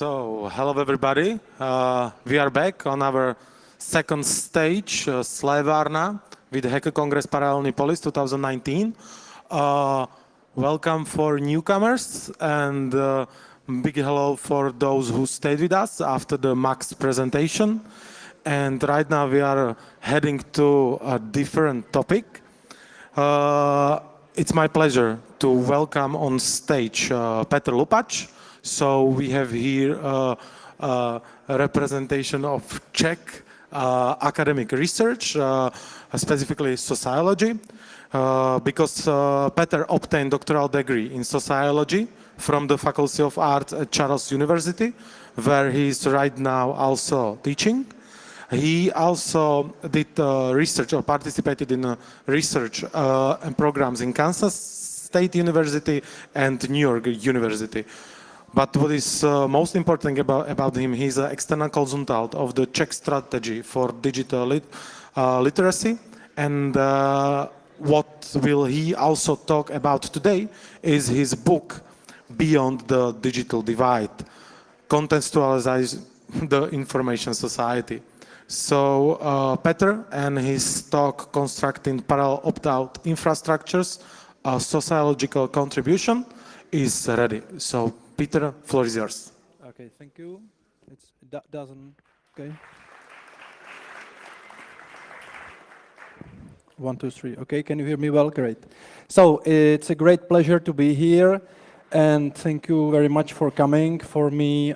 So, hello everybody. We are back on our second stage, Slevárna, with Hacker Congress Paralelní Polis 2019. Welcome for newcomers and big hello for those who stayed with us after the Max presentation. And right now we are heading to a different topic. It's my pleasure to welcome on stage Petr Lupa. So we have here a representation of Czech academic research, specifically sociology, because Petr obtained doctoral degree in sociology from the Faculty of Art at Charles University, where he is right now also teaching. He also did research or participated in research and programs in Kansas State University and New York University. But what is most important about him, he's an external consultant of the Czech strategy for digital literacy. And what will he also talk about today is his book, Beyond the Digital Divide, Contextualize the Information Society. So Petr and his talk, Constructing Parallel Opt-out Infrastructures, a Sociological Contribution, is ready. So Petr, floor is yours. Okay, thank you. It doesn't, okay. 1, 2, 3. Okay, can you hear me well? Great. So it's a great pleasure to be here, and thank you very much for coming. For me,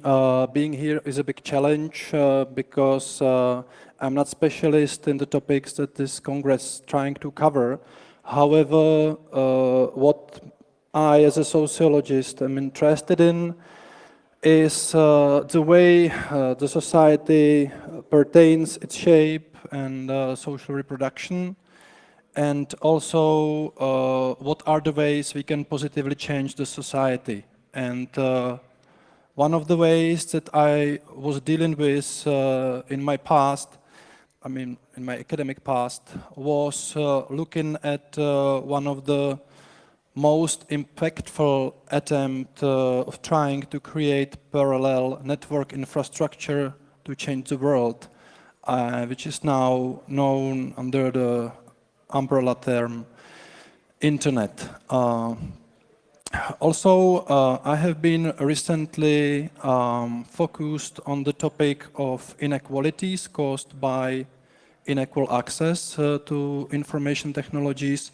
being here is a big challenge because I'm not specialist in the topics that this Congress is trying to cover. However, what I, as a sociologist, am interested in is the way the society pertains, its shape and social reproduction, and also what are the ways we can positively change the society. And one of the ways that I was dealing with in my past, I mean in my academic past, was looking at one of the most impactful attempt of trying to create parallel network infrastructure to change the world, which is now known under the umbrella term Internet. Also, I have been recently focused on the topic of inequalities caused by unequal access to information technologies.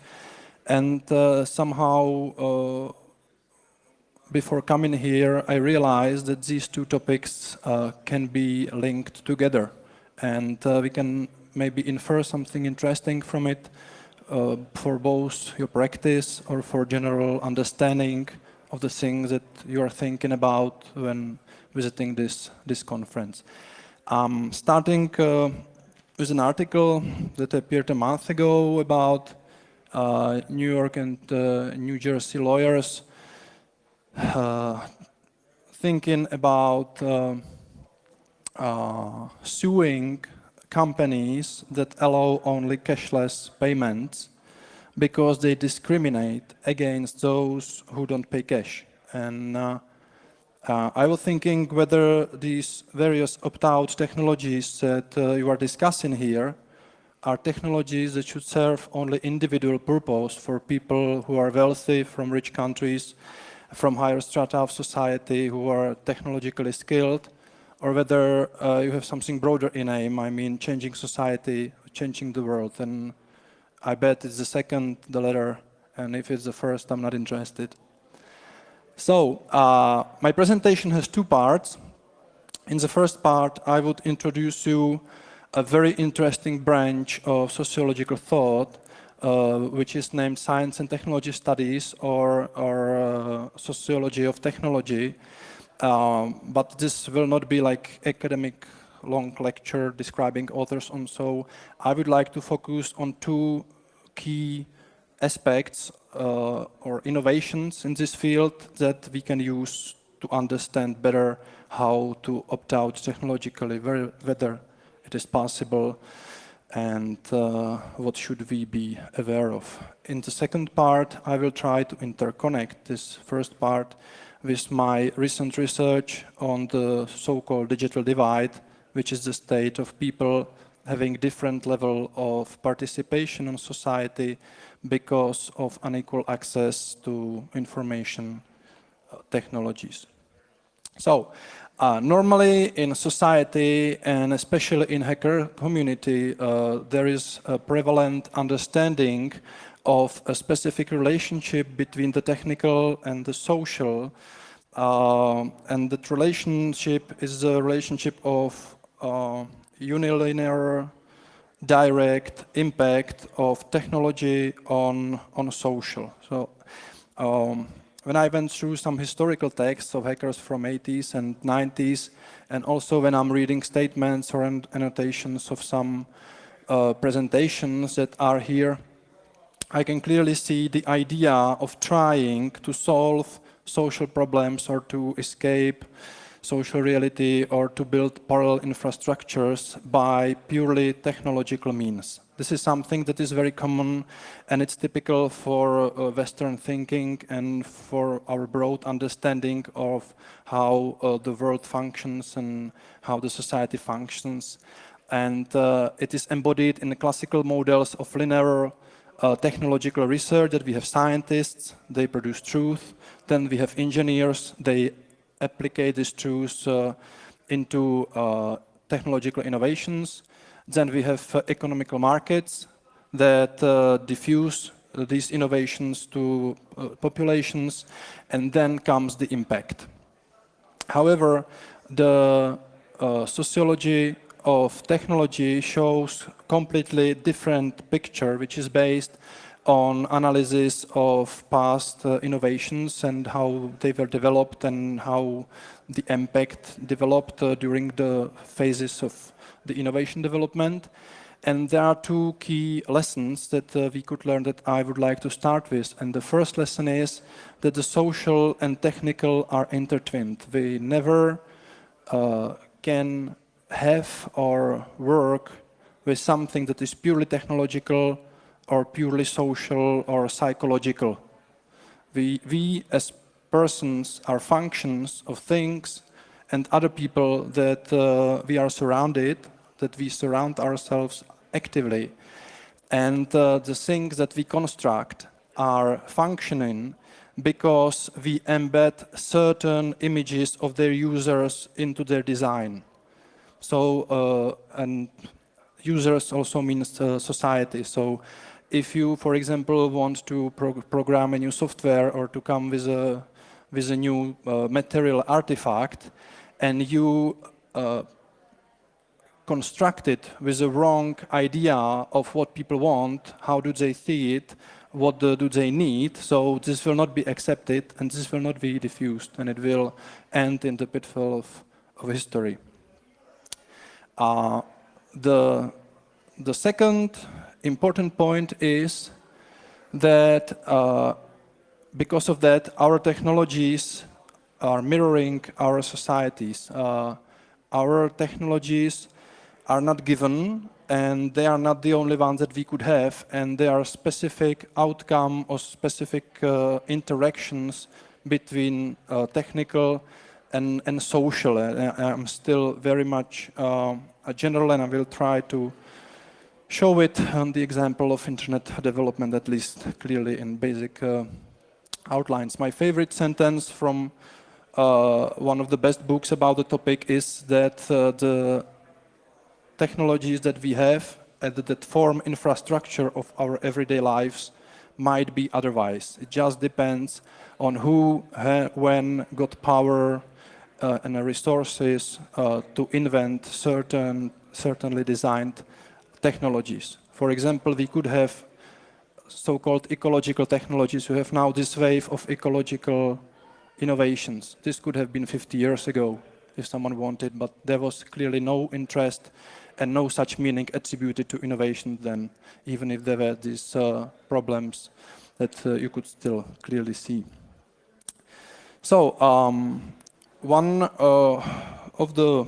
And somehow, before coming here, I realized that these two topics can be linked together. And we can maybe infer something interesting from it for both your practice or for general understanding of the things that you are thinking about when visiting this conference. Starting with an article that appeared a month ago about New York and New Jersey lawyers thinking about suing companies that allow only cashless payments because they discriminate against those who don't pay cash. And I was thinking whether these various opt-out technologies that you are discussing here are technologies that should serve only individual purpose for people who are wealthy from rich countries, from higher strata of society who are technologically skilled, or whether you have something broader in aim, I mean changing society, changing the world. And I bet it's the second, the latter, and if it's the first, I'm not interested. So, my presentation has two parts. In the first part, I would introduce you a very interesting branch of sociological thought, which is named Science and Technology Studies, or Sociology of Technology. But this will not be like academic long lecture describing authors on. So I would like to focus on two key aspects or innovations in this field that we can use to understand better how to opt out technologically, whether it is possible, and what should we be aware of. In the second part, I will try to interconnect this first part with my recent research on the so-called digital divide, which is the state of people having different level of participation in society because of unequal access to information technologies. So, normally in society, and especially in hacker community, there is a prevalent understanding of a specific relationship between the technical and the social, and that relationship is a relationship of unilinear, direct impact of technology on social. So, when I went through some historical texts of hackers from 80s and 90s, and also when I'm reading statements or annotations of some presentations that are here, I can clearly see the idea of trying to solve social problems or to escape social reality or to build parallel infrastructures by purely technological means. This is something that is very common, and it's typical for Western thinking and for our broad understanding of how the world functions and how the society functions. And it is embodied in the classical models of linear technological research, that we have scientists, they produce truth, then we have engineers, they apply these truths into technological innovations. Then we have economical markets that diffuse these innovations to populations, and then comes the impact. However, the sociology of technology shows completely different picture, which is based on analysis of past innovations and how they were developed and how the impact developed during the phases of the innovation development. And there are two key lessons that we could learn that I would like to start with. And the first lesson is that the social and technical are intertwined. We never can have or work with something that is purely technological or purely social or psychological. We as persons are functions of things and other people that we are surrounded, that we surround ourselves actively. And the things that we construct are functioning because we embed certain images of their users into their design. So, and users also means society. So if you, for example, want to program a new software or to come with a new material artifact, and you construct it with the wrong idea of what people want, how do they see it, what do they need, so this will not be accepted and this will not be diffused, and it will end in the pitfall of history. The second important point is that because of that, our technologies are mirroring our societies. Our technologies are not given, and they are not the only ones that we could have, and they are specific outcome or specific interactions between technical and social. I'm still very much a general, and I will try to show it on the example of internet development, at least clearly in basic outlines. My favorite sentence from one of the best books about the topic is that the technologies that we have that form infrastructure of our everyday lives might be otherwise. It just depends on who, when got power and resources to invent certainly designed technologies. For example, we could have so-called ecological technologies. We have now this wave of ecological innovations. This could have been 50 years ago if someone wanted, but there was clearly no interest and no such meaning attributed to innovation then, even if there were these problems that you could still clearly see. So one of the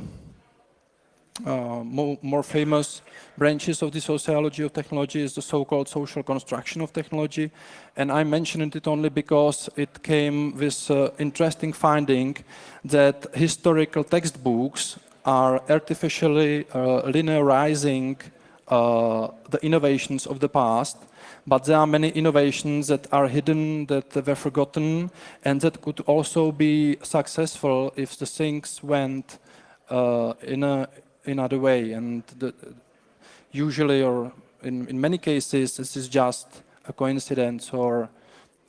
more famous branches of the sociology of technology is the so-called social construction of technology. And I mentioned it only because it came with interesting finding that historical textbooks are artificially linearizing the innovations of the past, but there are many innovations that are hidden, that were forgotten, and that could also be successful if the things went in another way. And usually, or in many cases, this is just a coincidence or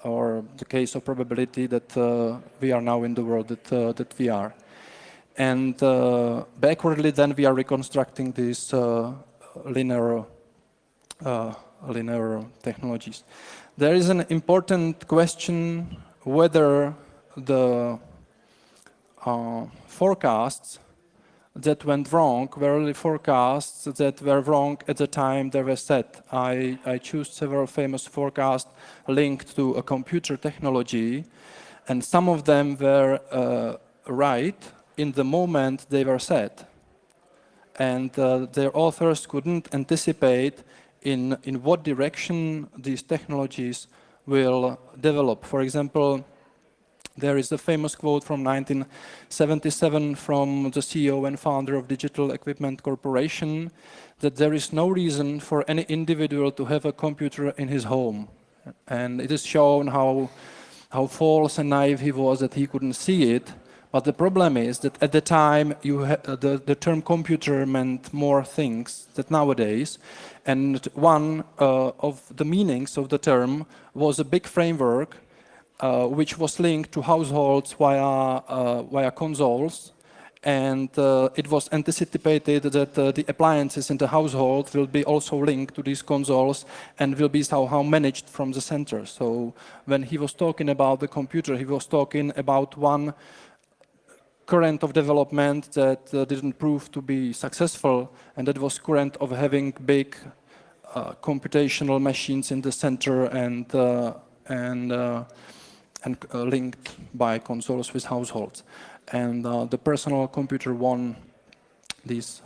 the case of probability that we are now in the world that we are. And backwardly, then we are reconstructing these linear technologies. There is an important question whether the forecasts that went wrong were really forecasts that were wrong at the time they were set. I choose several famous forecasts linked to a computer technology, and some of them were right in the moment they were set. And their authors couldn't anticipate in what direction these technologies will develop. For example, there is a famous quote from 1977 from the CEO and founder of Digital Equipment Corporation that there is no reason for any individual to have a computer in his home. And it is shown how false and naive he was that he couldn't see it. But the problem is that at the time, the term computer meant more things than nowadays. And one of the meanings of the term was a big framework which was linked to households via consoles. And it was anticipated that the appliances in the household will be also linked to these consoles and will be somehow managed from the center. So when he was talking about the computer, he was talking about one current of development that didn't prove to be successful, and that was current of having big computational machines in the center and linked by consoles with households. And the personal computer won this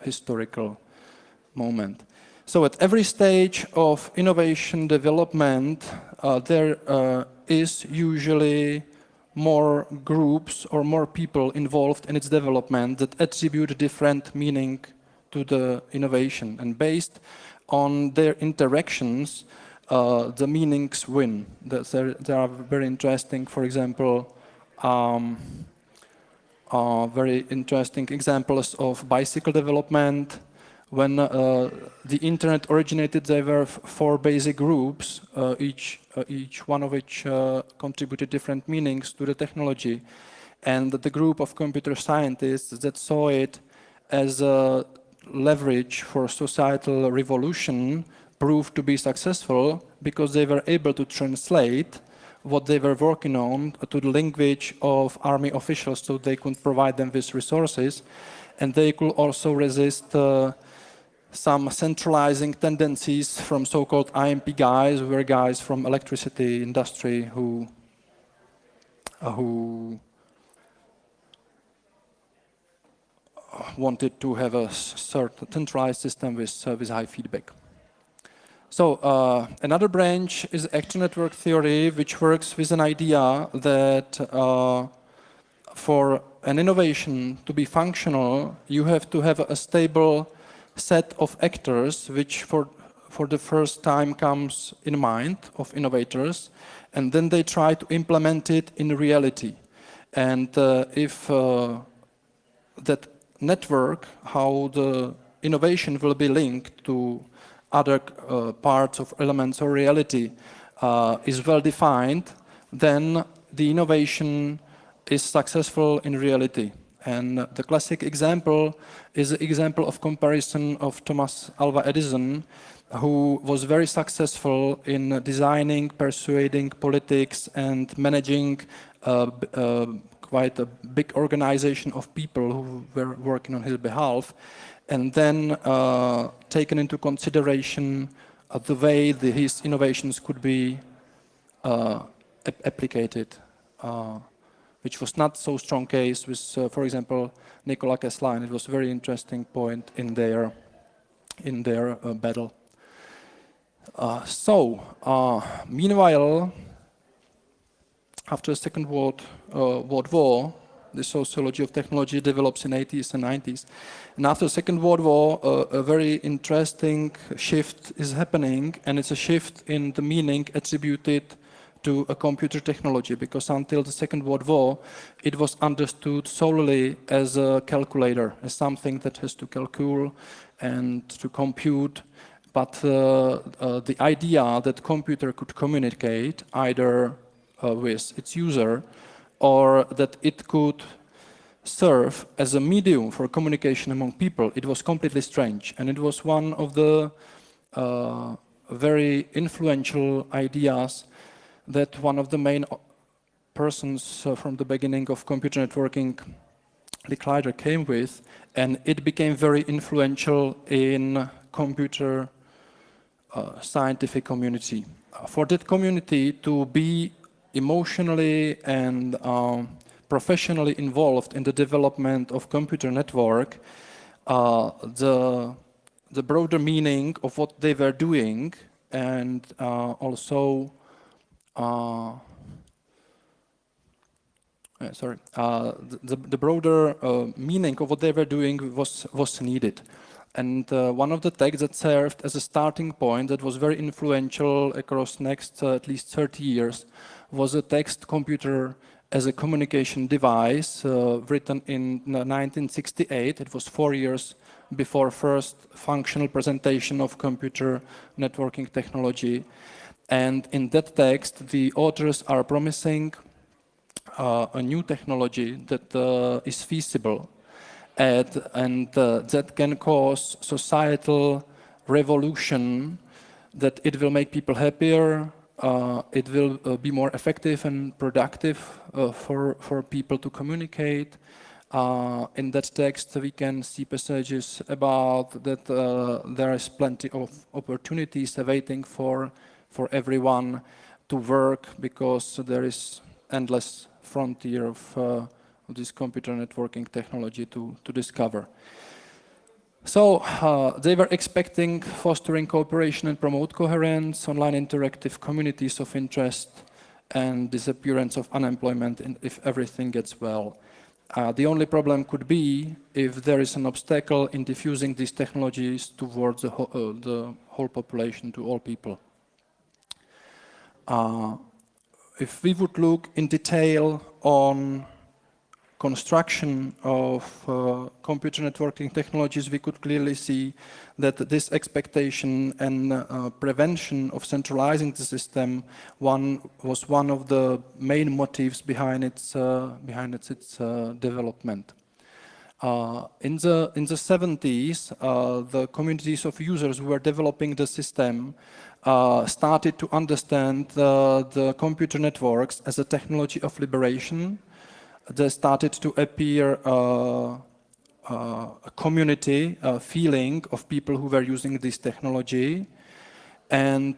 historical moment. So at every stage of innovation development, there is usually more groups or more people involved in its development that attribute a different meaning to the innovation. And based on their interactions, the meanings win. There are very interesting, for example, very interesting examples of bicycle development. When the internet originated, there were 4 basic groups, each one of which contributed different meanings to the technology. And the group of computer scientists that saw it as a leverage for societal revolution proved to be successful because they were able to translate what they were working on to the language of army officials, so they could provide them with resources. And they could also resist some centralizing tendencies from so-called IMP guys, who were guys from electricity industry who wanted to have a certain centralized system with high feedback. So another branch is actor network theory, which works with an idea that for an innovation to be functional, you have to have a stable set of actors, which for the first time comes in mind of innovators, and then they try to implement it in reality. And if that network, how the innovation will be linked to other parts of elements or reality is well defined, then the innovation is successful in reality. And the classic example is the example of comparison of Thomas Alva Edison, who was very successful in designing, persuading politics, and managing quite a big organization of people who were working on his behalf, and then taken into consideration the way his innovations could be applicated which was not so strong case with, for example, Nikola Tesla, and it was a very interesting point in their battle. Meanwhile, after the Second World War, the sociology of technology develops in 80s and 90s. And after the Second World War, a very interesting shift is happening, and it's a shift in the meaning attributed to a computer technology, because until the Second World War, it was understood solely as a calculator, as something that has to calculate and to compute. But the idea that computer could communicate either with its user, or that it could serve as a medium for communication among people, it was completely strange. And it was one of the very influential ideas that one of the main persons from the beginning of computer networking, Licklider, came with, and it became very influential in computer scientific community. For that community to be emotionally and professionally involved in the development of computer network, the broader meaning of what they were doing, and also the broader meaning of what they were doing was needed. And one of the texts that served as a starting point that was very influential across next at least 30 years was a text, Computer as a Communication Device, written in 1968. It was 4 years before first functional presentation of computer networking technology. And in that text, the authors are promising a new technology that is feasible, and that can cause societal revolution, that it will make people happier, it will be more effective and productive for people to communicate. In that text, we can see passages about that there is plenty of opportunities awaiting for everyone to work, because there is endless frontier of this computer networking technology to discover. So they were expecting fostering cooperation and promote coherence, online interactive communities of interest, and disappearance of unemployment if everything gets well. The only problem could be if there is an obstacle in diffusing these technologies towards the whole population, to all people. If we would look in detail on construction of computer networking technologies, we could clearly see that this expectation and prevention of centralizing the system was one of the main motives behind its development. In the 70s, the communities of users who were developing the system started to understand the computer networks as a technology of liberation. There started to appear a community feeling of people who were using this technology, and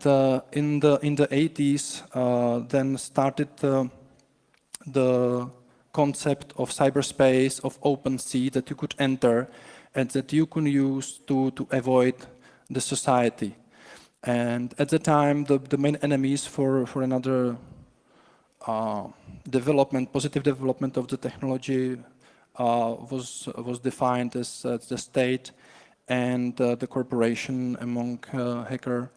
in the 80s then started the concept of cyberspace, of open sea, that you could enter and that you can use to avoid the society. And at the time, the main enemies for another positive development of the technology was defined as the state and the corporation among hacker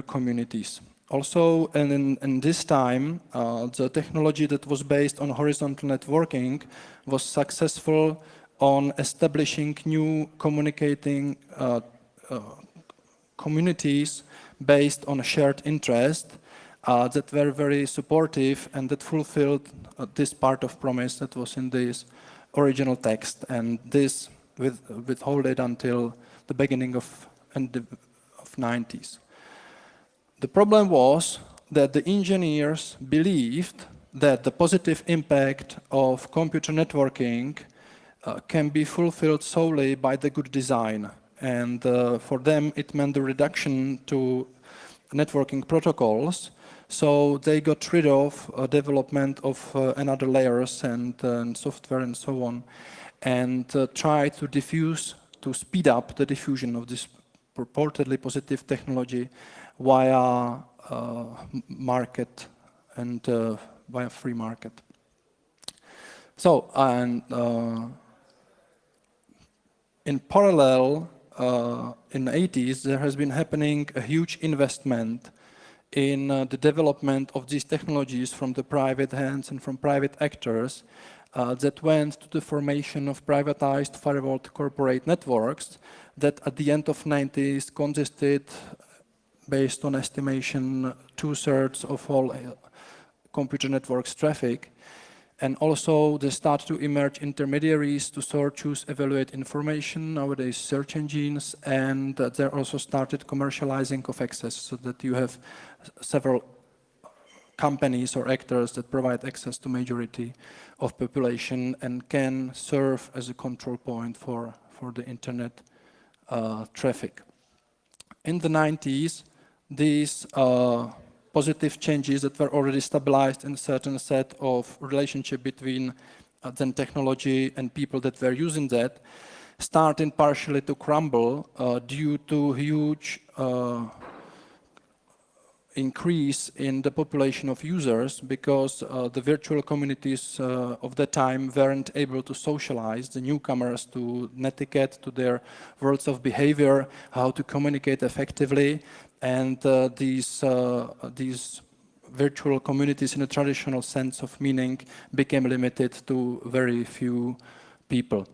communities. Also, in this time, the technology that was based on horizontal networking was successful on establishing new communicating communities based on a shared interest that were very supportive and that fulfilled this part of promise that was in this original text, and this withhold it until the beginning of 90s. The problem was that the engineers believed that the positive impact of computer networking can be fulfilled solely by the good design, and for them it meant the reduction to networking protocols So they got rid of development of another layers and software and so on, and tried to speed up the diffusion of this purportedly positive technology via market and via free market. So, and in parallel, in the 80s, there has been happening a huge investment in the development of these technologies from the private hands and from private actors that went to the formation of privatized firewalled corporate networks that at the end of 90s consisted, based on estimation, 2/3 of all computer networks traffic. And also there start to emerge intermediaries to sort, choose, evaluate information, nowadays search engines, and there also started commercializing of access, so that you have several companies or actors that provide access to majority of population and can serve as a control point for the internet traffic. In the 90s, these positive changes that were already stabilized in a certain set of relationship between then technology and people that were using that started partially to crumble due to huge increase in the population of users, because the virtual communities of the time weren't able to socialize the newcomers to netiquette, to their worlds of behavior, how to communicate effectively, and these virtual communities in a traditional sense of meaning became limited to very few people.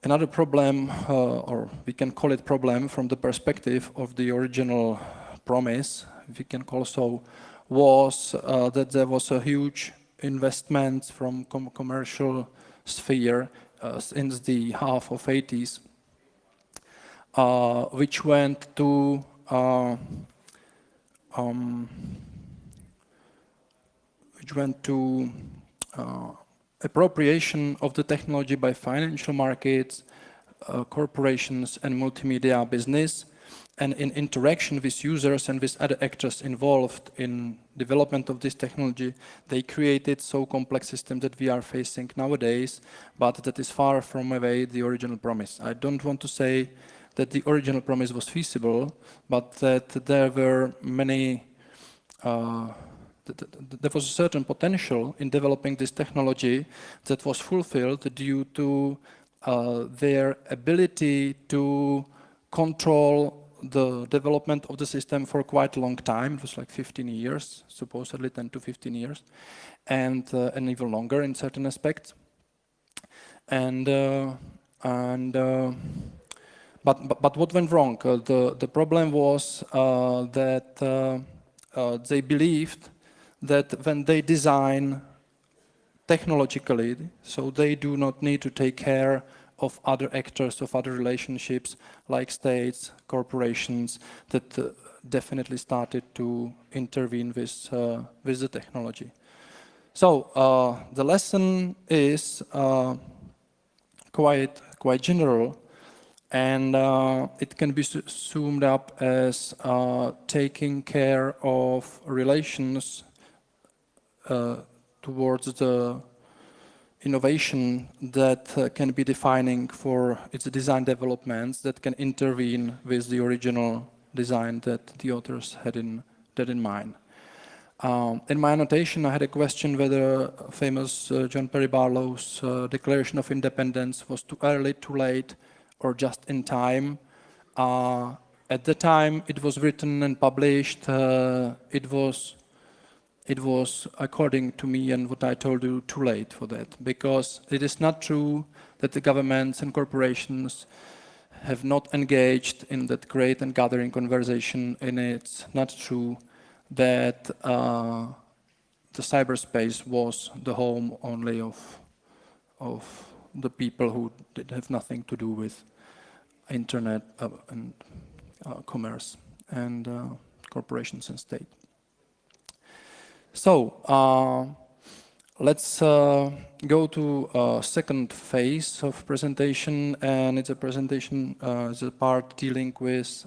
Another problem, or we can call it problem from the perspective of the original promise, we can call so, was that there was a huge investment from commercial sphere since the half of 80s, which went to appropriation of the technology by financial markets, corporations and multimedia business, and in interaction with users and with other actors involved in development of this technology, they created so complex system that we are facing nowadays, but that is far from away the original promise. I don't want to say that the original promise was feasible, but that there were many there was a certain potential in developing this technology that was fulfilled due to their ability to control the development of the system for quite a long time. It was like 15 years, supposedly 10 to 15 years, and even longer in certain aspects. But what went wrong? The problem was that they believed that when they design technologically, so they do not need to take care of other actors, of other relationships like states, corporations, that definitely started to intervene with the technology. So the lesson is quite general, and it can be summed up as taking care of relations towards the innovation that can be defining for its design developments that can intervene with the original design that the authors had in mind. In my annotation, I had a question whether famous John Perry Barlow's Declaration of Independence was too early, too late, or just in time. At the time it was written and published, it was, according to me and what I told you, too late for that, because it is not true that the governments and corporations have not engaged in that great and gathering conversation, and it's not true that the cyberspace was the home only of the people who did have nothing to do with internet and commerce and corporations and state. So let's go to a second phase of presentation, and it's a presentation, it's a part dealing with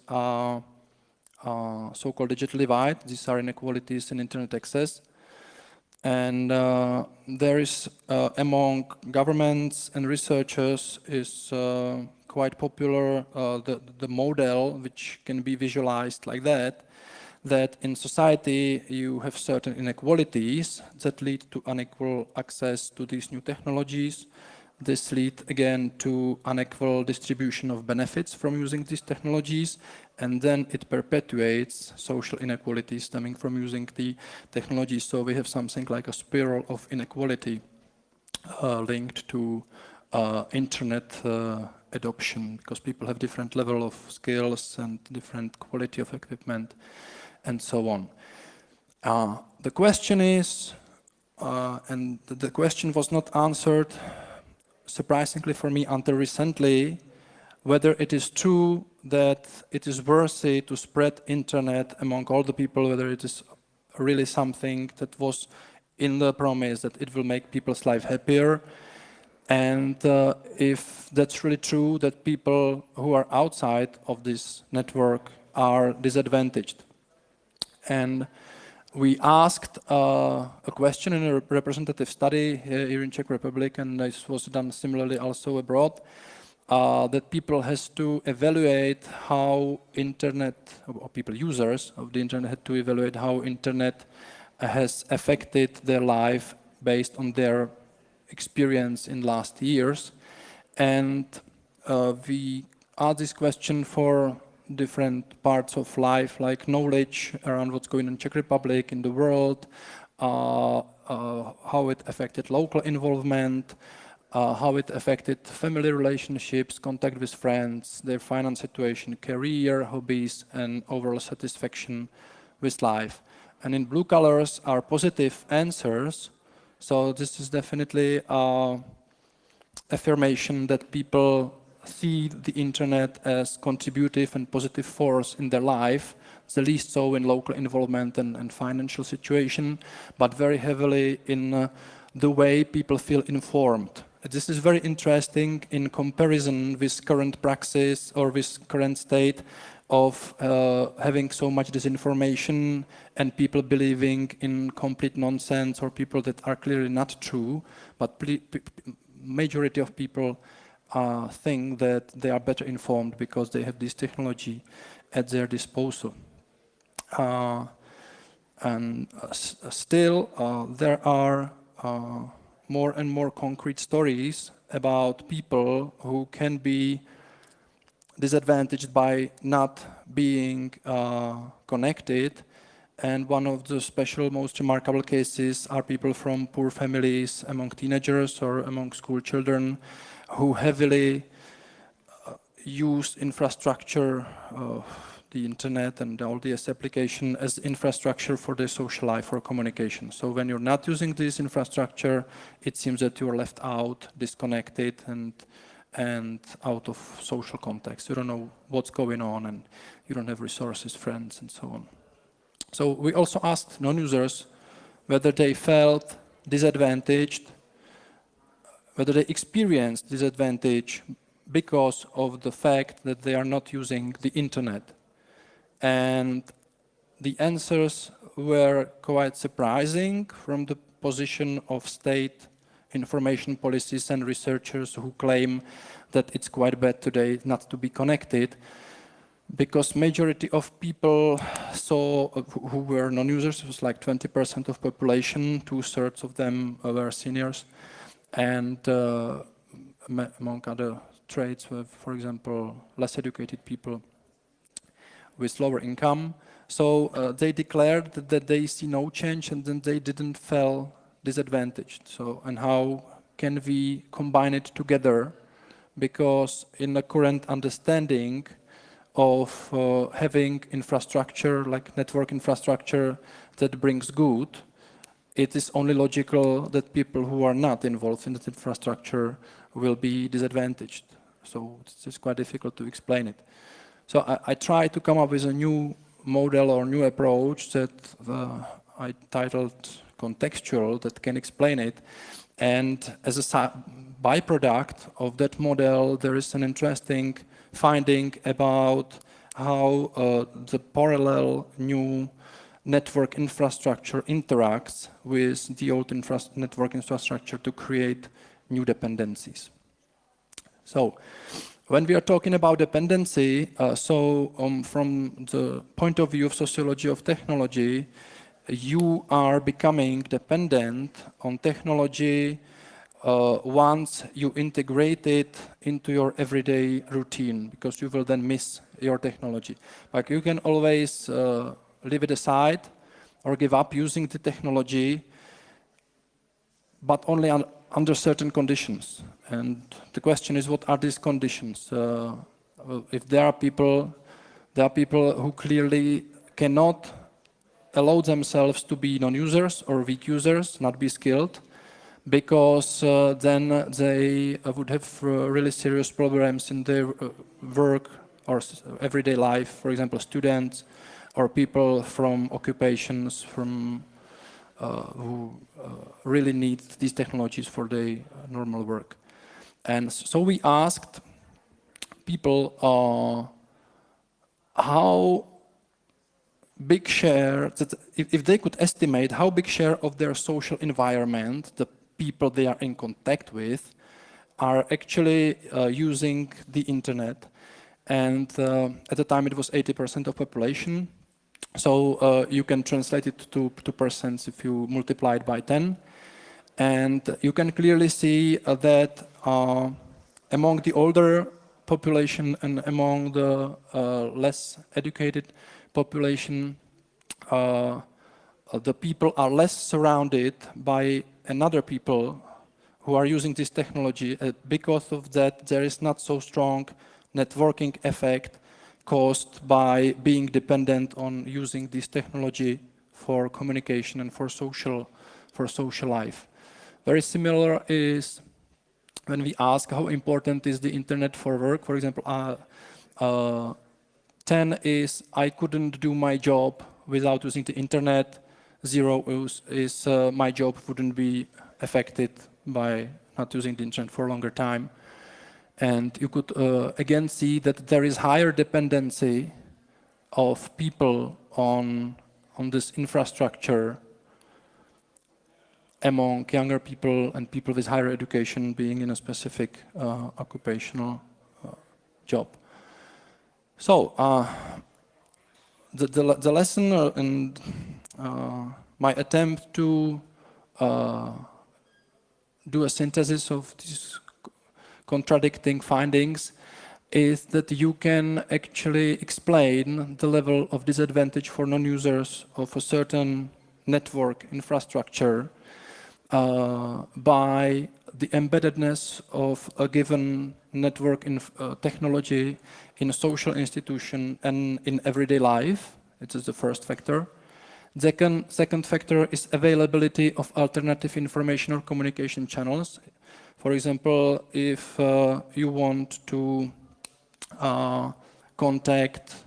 so-called digital divide. These are inequalities in internet access. And there is, among governments and researchers, is quite popular the model which can be visualized like that in society you have certain inequalities that lead to unequal access to these new technologies. This leads again to unequal distribution of benefits from using these technologies, and then it perpetuates social inequalities stemming from using the technologies. So we have something like a spiral of inequality linked to internet adoption, because people have different level of skills and different quality of equipment and so on. The question is, and the question was not answered, surprisingly for me, until recently, whether it is true that it is worthy to spread internet among all the people, whether it is really something that was in the promise that it will make people's life happier, and if that's really true, that people who are outside of this network are disadvantaged. And we asked a question in a representative study here in Czech Republic, and this was done similarly also abroad, that people has to evaluate how internet, or people users of the internet had to evaluate how internet has affected their life based on their experience in last years. And we asked this question for different parts of life, like knowledge around what's going on in Czech Republic, in the world, how it affected local involvement, how it affected family relationships, contact with friends, their finance situation, career, hobbies, and overall satisfaction with life. And in blue colors are positive answers. So this is definitely affirmation that people see the internet as contributive and positive force in their life, the least so in local involvement and financial situation, but very heavily in the way people feel informed. This is very interesting in comparison with current praxis or with current state of having so much disinformation and people believing in complete nonsense or people that are clearly not true, but majority of people think that they are better informed because they have this technology at their disposal. And still there are more and more concrete stories about people who can be disadvantaged by not being connected. And one of the special, most remarkable cases are people from poor families among teenagers or among school children who heavily use infrastructure, the internet and all these applications as infrastructure for their social life or communication. So when you're not using this infrastructure, it seems that you're left out, disconnected, and out of social context. You don't know what's going on, and you don't have resources, friends, and so on. So we also asked non-users whether they felt disadvantaged, whether they experienced disadvantage because of the fact that they are not using the internet. And the answers were quite surprising from the position of state information policies and researchers who claim that it's quite bad today not to be connected, because majority of people who were non-users, it was like 20% of population, 2/3 of them were seniors, and among other traits were, for example, less educated people with lower income. So they declared that they see no change, and then they didn't feel disadvantaged. So, and how can we combine it together? Because in the current understanding of having infrastructure, like network infrastructure that brings good, it is only logical that people who are not involved in that infrastructure will be disadvantaged. So it's quite difficult to explain it. So I try to come up with a new model or new approach that I titled contextual, that can explain it. And as a byproduct of that model, there is an interesting finding about how the parallel new network infrastructure interacts with the old network infrastructure to create new dependencies. So, when we are talking about dependency, from the point of view of sociology of technology, you are becoming dependent on technology once you integrate it into your everyday routine, because you will then miss your technology. Like you can always leave it aside or give up using the technology, but only under certain conditions. And the question is, what are these conditions? If there are people who clearly cannot allow themselves to be non-users or weak users, not be skilled, because then they would have really serious problems in their work or everyday life. For example, students or people from occupations who really need these technologies for their normal work. And so we asked people how big share, if they could estimate how big share of their social environment, the people they are in contact with, are actually using the internet. And at the time it was 80% of population. So you can translate it to percents if you multiply it by 10. And you can clearly see that among the older population and among the less educated population, the people are less surrounded by another people who are using this technology. Because of that, there is not so strong networking effect caused by being dependent on using this technology for communication and for social life. Very similar is when we ask how important is the internet for work. For example, 10 is I couldn't do my job without using the internet. 0 is my job wouldn't be affected by not using the internet for a longer time. And you could again see that there is higher dependency of people on this infrastructure among younger people and people with higher education being in a specific occupational job. So the lesson and my attempt to do a synthesis of these contradicting findings is that you can actually explain the level of disadvantage for non-users of a certain network infrastructure by the embeddedness of a given network technology in a social institution and in everyday life. It is the first factor. Second factor is availability of alternative information or communication channels. For example, if you want to contact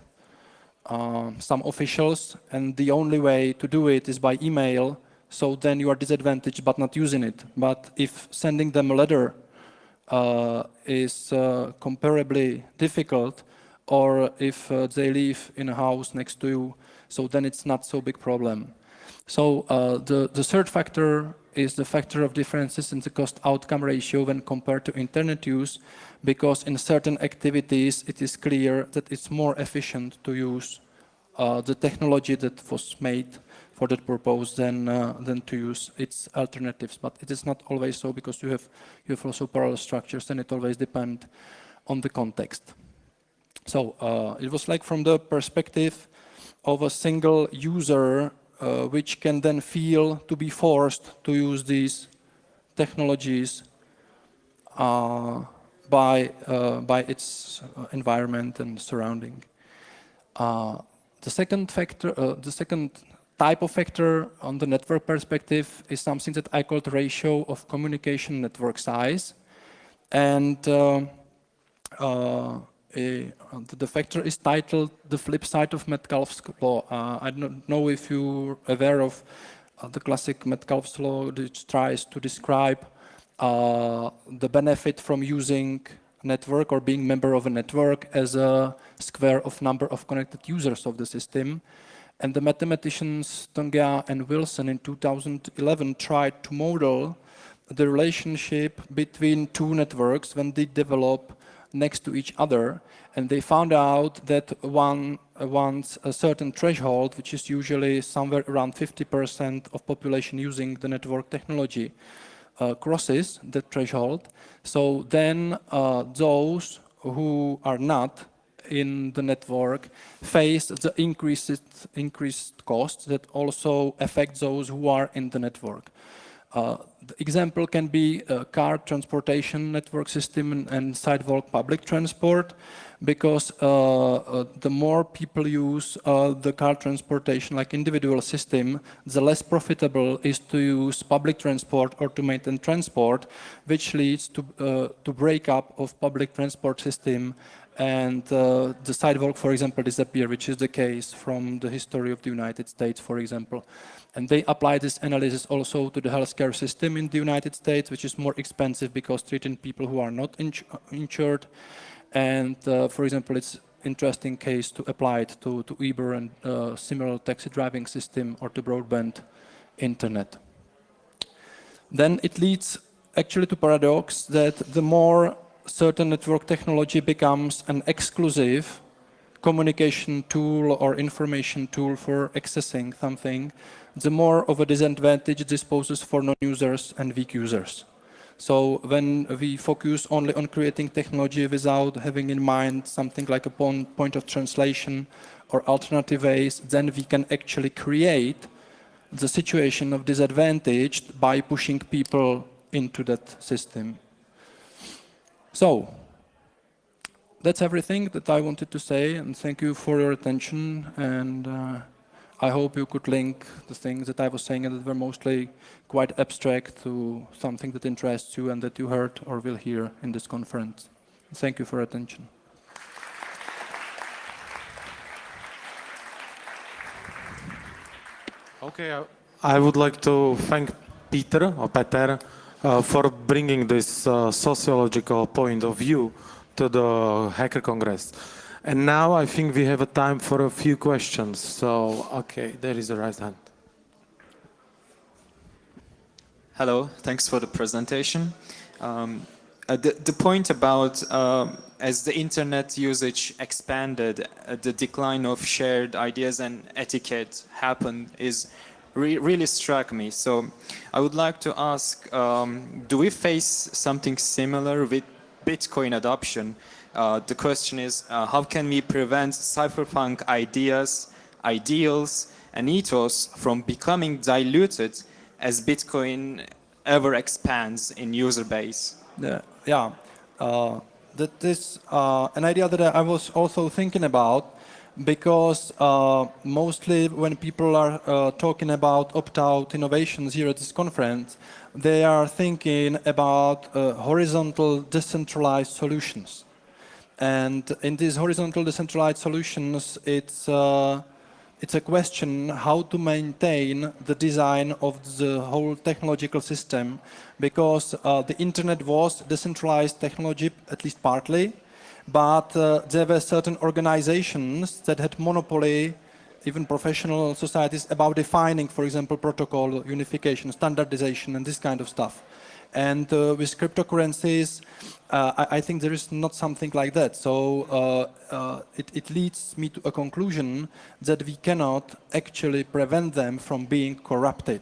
some officials and the only way to do it is by email, so then you are disadvantaged but not using it. But if sending them a letter is comparably difficult, or if they live in a house next to you, so then it's not so big problem. So the third factor is the factor of differences in the cost-outcome ratio when compared to internet use, because in certain activities it is clear that it's more efficient to use the technology that was made for that purpose than to use its alternatives. But it is not always so, because you have also parallel structures, and it always depends on the context. So it was like from the perspective of a single user, which can then feel to be forced to use these technologies by its environment and surrounding. The second factor, the second type of factor on the network perspective is something that I call the ratio of communication network size, and the factor is titled "The Flip Side of Metcalfe's Law." I don't know if you're aware of the classic Metcalfe's Law, which tries to describe the benefit from using network or being member of a network as a square of number of connected users of the system. And the mathematicians Tonga and Wilson in 2011 tried to model the relationship between two networks when they develop next to each other. And they found out that once a certain threshold, which is usually somewhere around 50% of population using the network technology, crosses the threshold, so then those who are not in the network face the increased costs that also affect those who are in the network. The example can be a car transportation network system and sidewalk public transport, because the more people use the car transportation like individual system, the less profitable is to use public transport or to maintain transport, which leads to breakup of public transport system, and the sidewalk, for example, disappear, which is the case from the history of the United States, for example. And they apply this analysis also to the healthcare system in the United States, which is more expensive because treating people who are not insured. And for example, it's interesting case to apply it to Uber and similar taxi driving system or to broadband internet. Then it leads actually to paradox that the more certain network technology becomes an exclusive communication tool or information tool for accessing something, the more of a disadvantage this poses for non-users and weak users. So when we focus only on creating technology without having in mind something like a point of translation or alternative ways, then we can actually create the situation of disadvantage by pushing people into that system. So that's everything that I wanted to say, and thank you for your attention. And I hope you could link the things that I was saying and that were mostly quite abstract to something that interests you and that you heard or will hear in this conference. Thank you for your attention. Okay, I would like to thank Petr for bringing this sociological point of view to the Hacker Congress. And now I think we have a time for a few questions. So, okay, there is a right hand. Hello, thanks for the presentation. The point about as the internet usage expanded, the decline of shared ideas and etiquette happened is really struck me. So I would like to ask, do we face something similar with Bitcoin adoption? The question is, how can we prevent cypherpunk ideals, and ethos from becoming diluted as Bitcoin ever expands in user base? Yeah, that is an idea that I was also thinking about, because mostly when people are talking about opt-out innovations here at this conference, they are thinking about horizontal decentralized solutions. And in these horizontal decentralized solutions, it's a question how to maintain the design of the whole technological system, because the internet was decentralized technology, at least partly, but there were certain organizations that had monopoly, even professional societies, about defining, for example, protocol unification, standardization, and this kind of stuff. And with cryptocurrencies, I think there is not something like that. So it leads me to a conclusion that we cannot actually prevent them from being corrupted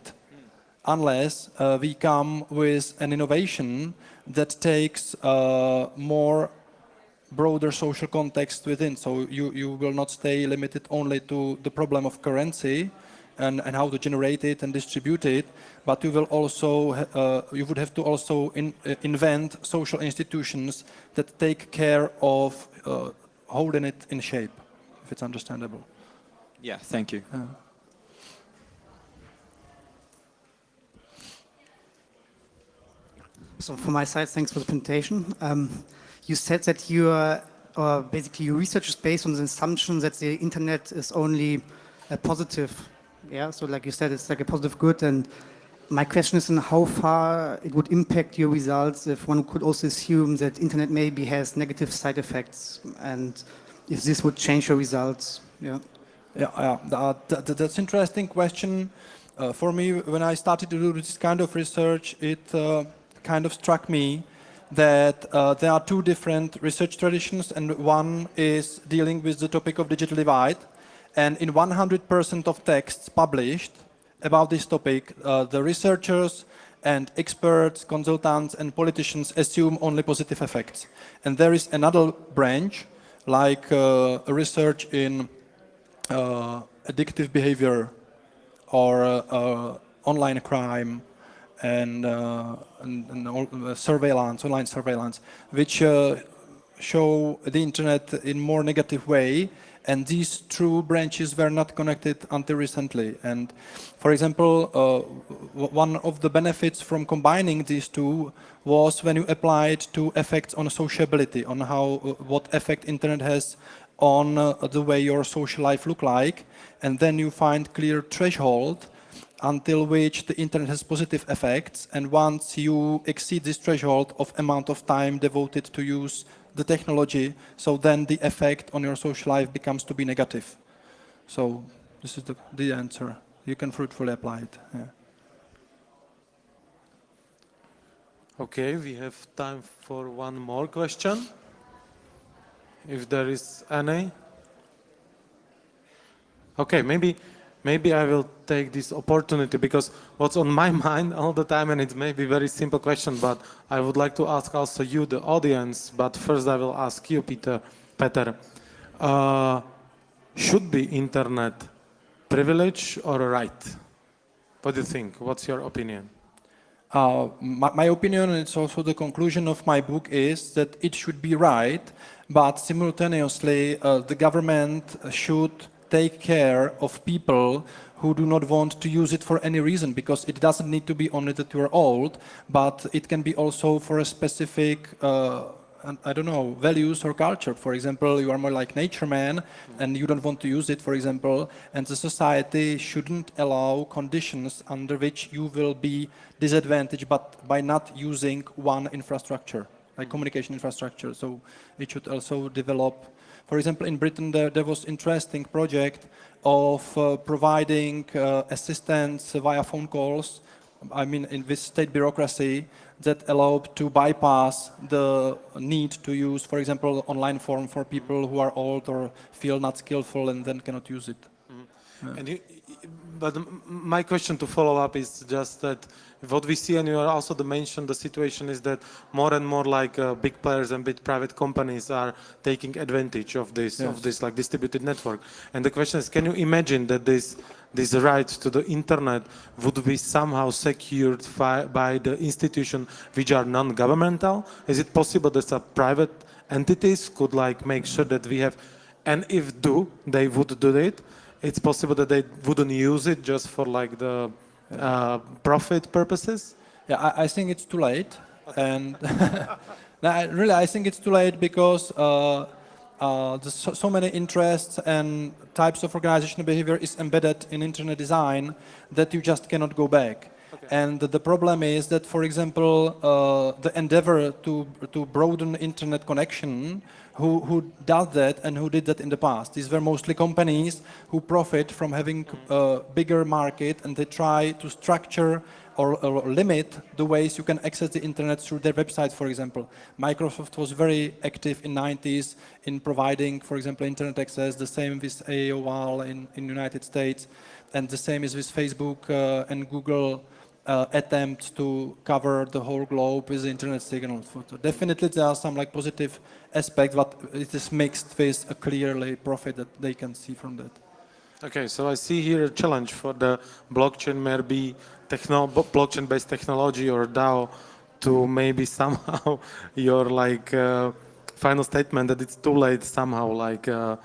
unless we come with an innovation that takes more broader social context within. So you will not stay limited only to the problem of currency and how to generate it and distribute it, but you will also you would have to also invent social institutions that take care of holding it in shape, if it's understandable. Yeah, thank you. So from my side, thanks for the presentation. You said that basically your research is based on the assumption that the internet is only a positive. Yeah, so like you said, it's like a positive good, and My question is in how far it would impact your results if one could also assume that internet maybe has negative side effects, and if this would change your results. Yeah. That's interesting question. For me, when I started to do this kind of research, it kind of struck me that there are two different research traditions, and one is dealing with the topic of digital divide. And in 100% of texts published about this topic, the researchers and experts, consultants, and politicians assume only positive effects. And there is another branch, like research in addictive behavior or online crime and surveillance, online surveillance, which show the internet in more negative way. And these two branches were not connected until recently. And for example, one of the benefits from combining these two was when you applied to effects on sociability, on how what effect internet has on the way your social life look like, and then you find clear threshold until which the internet has positive effects, and once you exceed this threshold of amount of time devoted to use the technology, so then the effect on your social life becomes to be negative. So this is the answer. You can fruitfully apply it. Yeah. Okay, we have time for one more question, if there is any. Okay, maybe I will take this opportunity, because what's on my mind all the time, and it may be a very simple question, but I would like to ask also you, the audience, but first I will ask you, Petr. Should be internet privilege or a right? What do you think? What's your opinion? My opinion, and it's also the conclusion of my book, is that it should be right, but simultaneously the government should take care of people who do not want to use it for any reason, because it doesn't need to be only that you are old, but it can be also for a specific, I don't know, values or culture. For example, you are more like nature man and you don't want to use it, for example, and the society shouldn't allow conditions under which you will be disadvantaged but by not using one infrastructure, like communication infrastructure. So it should also develop. For example, in Britain, there was interesting project of providing assistance via phone calls, I mean, with state bureaucracy, that allowed to bypass the need to use, for example, online form for people who are old or feel not skillful and then cannot use it. Mm-hmm. Yeah. But my question to follow up is just that what we see, and you also mentioned the situation, is that more and more like big players and big private companies are taking advantage of this, yes, of this like distributed network. And the question is, can you imagine that this right to the internet would be somehow secured by the institutions which are non-governmental? Is it possible that some private entities could like make sure that we have, and if they would do it? It's possible that they wouldn't use it just for like the profit purposes? Yeah, I think it's too late. Okay. And really, I think it's too late because there's so many interests and types of organizational behavior is embedded in internet design that you just cannot go back. Okay. And the problem is that, for example, the endeavor to broaden internet connection, who does that and who did that in the past? These were mostly companies who profit from having a bigger market, and they try to structure or limit the ways you can access the internet through their websites, for example. Microsoft was very active in 90s in providing, for example, internet access, the same with AOL in United States, and the same is with Facebook and Google attempts to cover the whole globe with the internet signal. So definitely there are some like positive aspects, but it is mixed with a clearly profit that they can see from that. Okay, so I see here a challenge for the blockchain, maybe blockchain-based technology or DAO, to maybe somehow your like final statement that it's too late somehow like to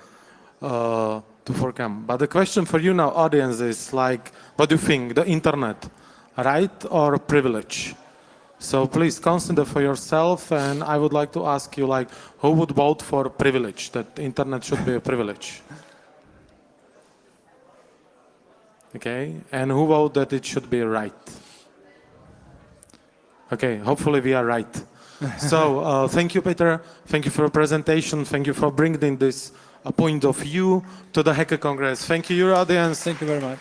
overcome. But the question for you now, audience, is like, what do you think? The internet, right or privilege? So please consider for yourself, and I would like to ask you, like, who would vote for privilege, that the internet should be a privilege? Okay, and who vote that it should be a right? Okay, hopefully we are right. So thank you, Petr. Thank you for your presentation. Thank you for bringing this point of view to the Hacker Congress. Thank you, your audience. Thank you very much.